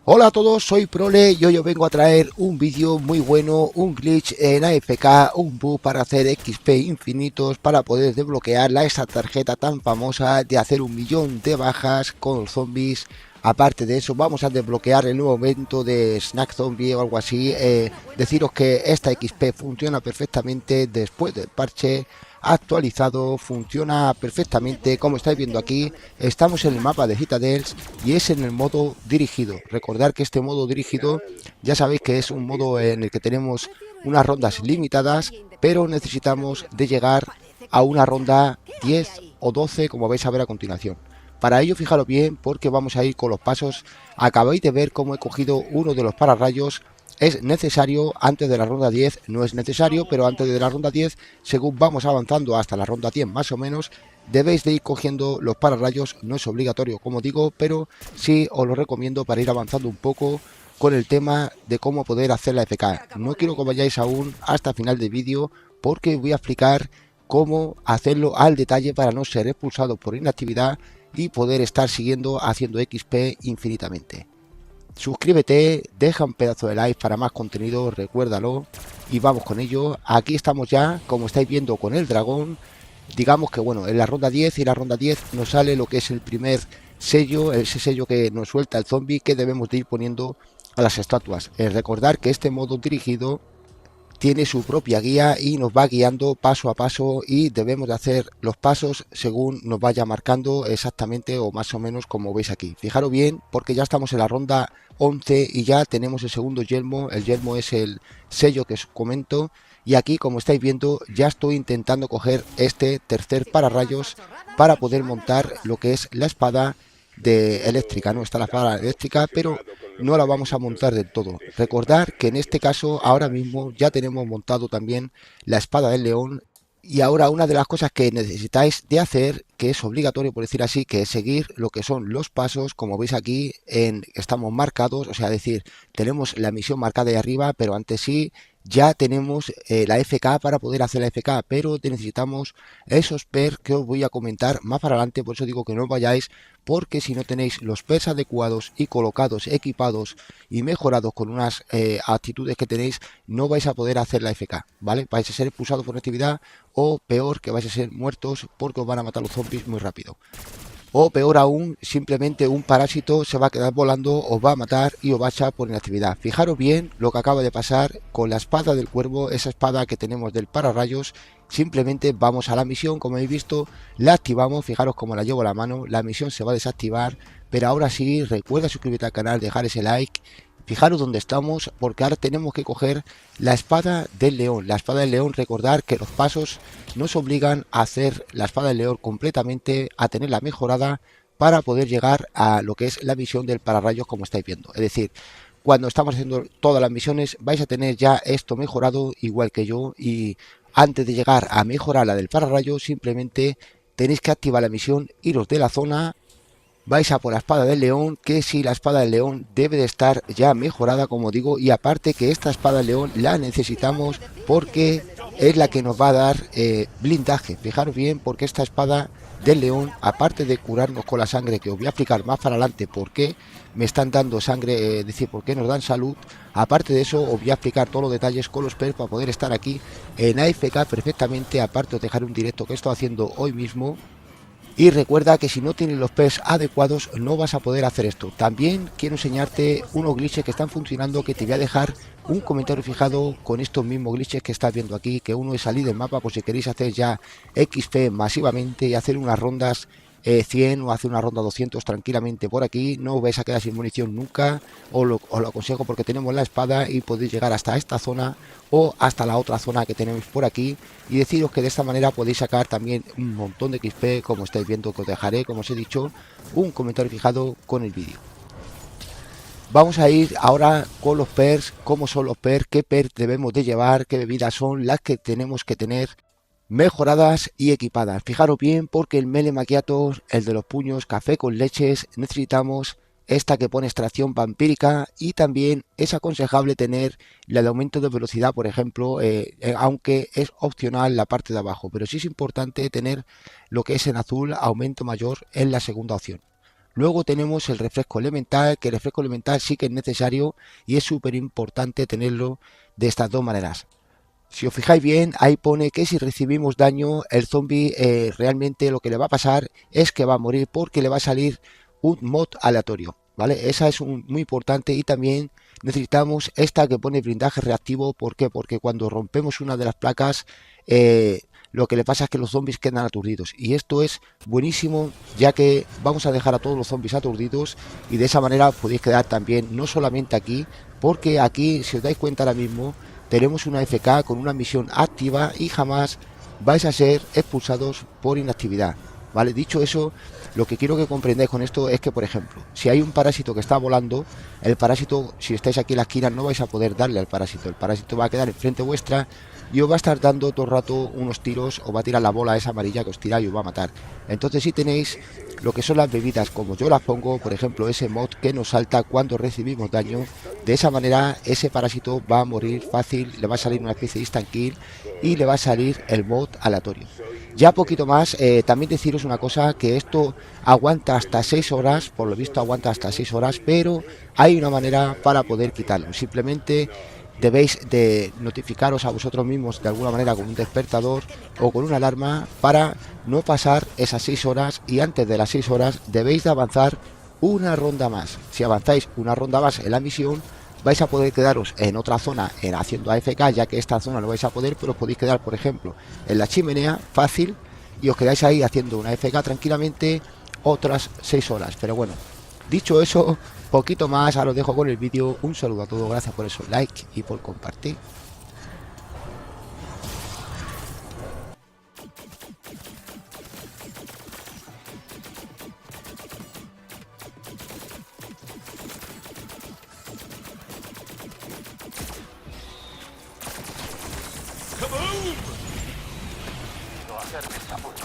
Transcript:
Hola a todos, soy Prole y hoy os vengo a traer un vídeo muy bueno, un glitch en AFK, un bug para hacer XP infinitos para poder desbloquear esa tarjeta tan famosa de hacer 1.000.000 de bajas con los zombies. Aparte de eso, vamos a desbloquear el nuevo evento de Snack Zombie o algo así. Deciros que esta XP funciona perfectamente después del parche actualizado, funciona perfectamente. Como estáis viendo aquí, estamos en el mapa de Citadels y es en el modo dirigido. Recordad que este modo dirigido ya sabéis que es un modo en el que tenemos unas rondas limitadas, pero necesitamos de llegar a una ronda 10 o 12, como vais a ver a continuación. Para ello fijaros bien porque vamos a ir con los pasos. Acabáis de ver cómo he cogido uno de los pararrayos. Es necesario antes de la ronda 10, no es necesario, pero antes de la ronda 10, según vamos avanzando hasta la ronda 100 más o menos, debéis de ir cogiendo los pararrayos. No es obligatorio, como digo, pero sí os lo recomiendo para ir avanzando un poco con el tema de cómo poder hacer la FK. No quiero que vayáis aún hasta el final del vídeo porque voy a explicar cómo hacerlo al detalle para no ser expulsado por inactividad y poder estar siguiendo haciendo XP infinitamente. Suscríbete, deja un pedazo de like para más contenido, recuérdalo y vamos con ello. Aquí estamos ya, como estáis viendo, con el dragón. Digamos que bueno, en la ronda 10 y la ronda 10 nos sale lo que es el primer sello, ese sello que nos suelta el zombie que debemos de ir poniendo a las estatuas. Recordar que este modo dirigido tiene su propia guía y nos va guiando paso a paso y debemos de hacer los pasos según nos vaya marcando exactamente o más o menos como veis aquí. Fijaros bien porque ya estamos en la ronda 11 y ya tenemos el segundo yelmo. El yelmo es el sello que os comento y aquí, como estáis viendo, ya estoy intentando coger este tercer pararrayos para poder montar lo que es la espada de eléctrica. No está la espada eléctrica, pero no la vamos a montar del todo. Recordar que en este caso ahora mismo ya tenemos montado también la espada del león. Y ahora una de las cosas que necesitáis de hacer, que es obligatorio por decir así, que es seguir lo que son los pasos. Como veis aquí, estamos marcados, o sea, decir, tenemos la misión marcada ahí arriba, pero antes sí ya tenemos la FK para poder hacer la FK, pero necesitamos esos pers que os voy a comentar más para adelante. Por eso digo que no vayáis, porque si no tenéis los pers adecuados y colocados, equipados y mejorados con unas actitudes que tenéis, no vais a poder hacer la FK, ¿vale? Vais a ser expulsados por actividad o peor, que vais a ser muertos porque os van a matar los zombies muy rápido. O peor aún, simplemente un parásito se va a quedar volando, os va a matar y os va a echar por inactividad. Fijaros bien lo que acaba de pasar con la espada del cuervo, esa espada que tenemos del pararrayos. Simplemente vamos a la misión, como habéis visto, la activamos, fijaros cómo la llevo a la mano, la misión se va a desactivar, pero ahora sí, recuerda suscribirte al canal, dejar ese like. Fijaros dónde estamos, porque ahora tenemos que coger la espada del león. La espada del león, recordar que los pasos nos obligan a hacer la espada del león completamente, a tenerla mejorada para poder llegar a lo que es la misión del pararrayos, como estáis viendo. Es decir, cuando estamos haciendo todas las misiones vais a tener ya esto mejorado igual que yo, y antes de llegar a mejorar la del pararrayos simplemente tenéis que activar la misión, iros de la zona. Vais a por la espada del león, que si la espada del león debe de estar ya mejorada, como digo, y aparte que esta espada del león la necesitamos porque es la que nos va a dar blindaje. Fijaros bien, porque esta espada del león, aparte de curarnos con la sangre, que os voy a explicar más para adelante por qué me están dando sangre, es decir, por qué nos dan salud, aparte de eso os voy a explicar todos los detalles con los pers para poder estar aquí en AFK perfectamente. Aparte os dejaré un directo que estoy haciendo hoy mismo. Y recuerda que si no tienes los pers adecuados no vas a poder hacer esto. También quiero enseñarte unos glitches que están funcionando, que te voy a dejar un comentario fijado con estos mismos glitches que estás viendo aquí, que uno es salir del mapa por si queréis hacer ya XP masivamente y hacer unas rondas 100 o hacer una ronda 200 tranquilamente por aquí. No os vais a quedar sin munición nunca, os lo aconsejo porque tenemos la espada y podéis llegar hasta esta zona o hasta la otra zona que tenemos por aquí, y deciros que de esta manera podéis sacar también un montón de XP, como estáis viendo, que os dejaré, como os he dicho, un comentario fijado con el vídeo. Vamos a ir ahora con los pers, cómo son los pers, qué pers debemos de llevar, qué bebidas son las que tenemos que tener mejoradas y equipadas. Fijaros bien porque el Mele Macchiato, el de los puños, café con leches, necesitamos esta que pone extracción vampírica, y también es aconsejable tener la de aumento de velocidad, por ejemplo, aunque es opcional la parte de abajo, pero sí es importante tener lo que es en azul, aumento mayor, en la segunda opción. Luego tenemos el refresco elemental, que el refresco elemental sí que es necesario y es súper importante tenerlo de estas dos maneras. Si os fijáis bien, ahí pone que si recibimos daño, el zombie realmente lo que le va a pasar es que va a morir porque le va a salir un mod aleatorio, ¿vale? Esa es muy importante y también necesitamos esta que pone blindaje reactivo. ¿Por qué? Porque cuando rompemos una de las placas, lo que le pasa es que los zombies quedan aturdidos. Y esto es buenísimo, ya que vamos a dejar a todos los zombies aturdidos y de esa manera podéis quedar también, no solamente aquí, porque aquí, si os dais cuenta ahora mismo, tenemos una FK con una misión activa y jamás vais a ser expulsados por inactividad. ¿Vale? Dicho eso, lo que quiero que comprendáis con esto es que, por ejemplo, si hay un parásito que está volando, el parásito, si estáis aquí en la esquina, no vais a poder darle al parásito. El parásito va a quedar enfrente vuestra y os va a estar dando todo el rato unos tiros, os va a tirar la bola esa amarilla que os tira y os va a matar. Entonces, si tenéis lo que son las bebidas, como yo las pongo, por ejemplo, ese mod que nos salta cuando recibimos daño, de esa manera ese parásito va a morir fácil, le va a salir una especie de instant kill y le va a salir el mod aleatorio. Ya poquito más, también deciros una cosa, que esto aguanta hasta 6 horas, por lo visto aguanta hasta 6 horas, pero hay una manera para poder quitarlo. Simplemente debéis de notificaros a vosotros mismos de alguna manera con un despertador o con una alarma para no pasar esas 6 horas, y antes de las 6 horas debéis de avanzar una ronda más. Si avanzáis una ronda más en la misión, vais a poder quedaros en otra zona haciendo AFK, ya que esta zona no vais a poder, pero os podéis quedar, por ejemplo, en la chimenea fácil y os quedáis ahí haciendo una AFK tranquilamente otras 6 horas. Pero bueno, dicho eso, poquito más, ahora os dejo con el vídeo. Un saludo a todos, gracias por esos like y por compartir. No hacer esa forma.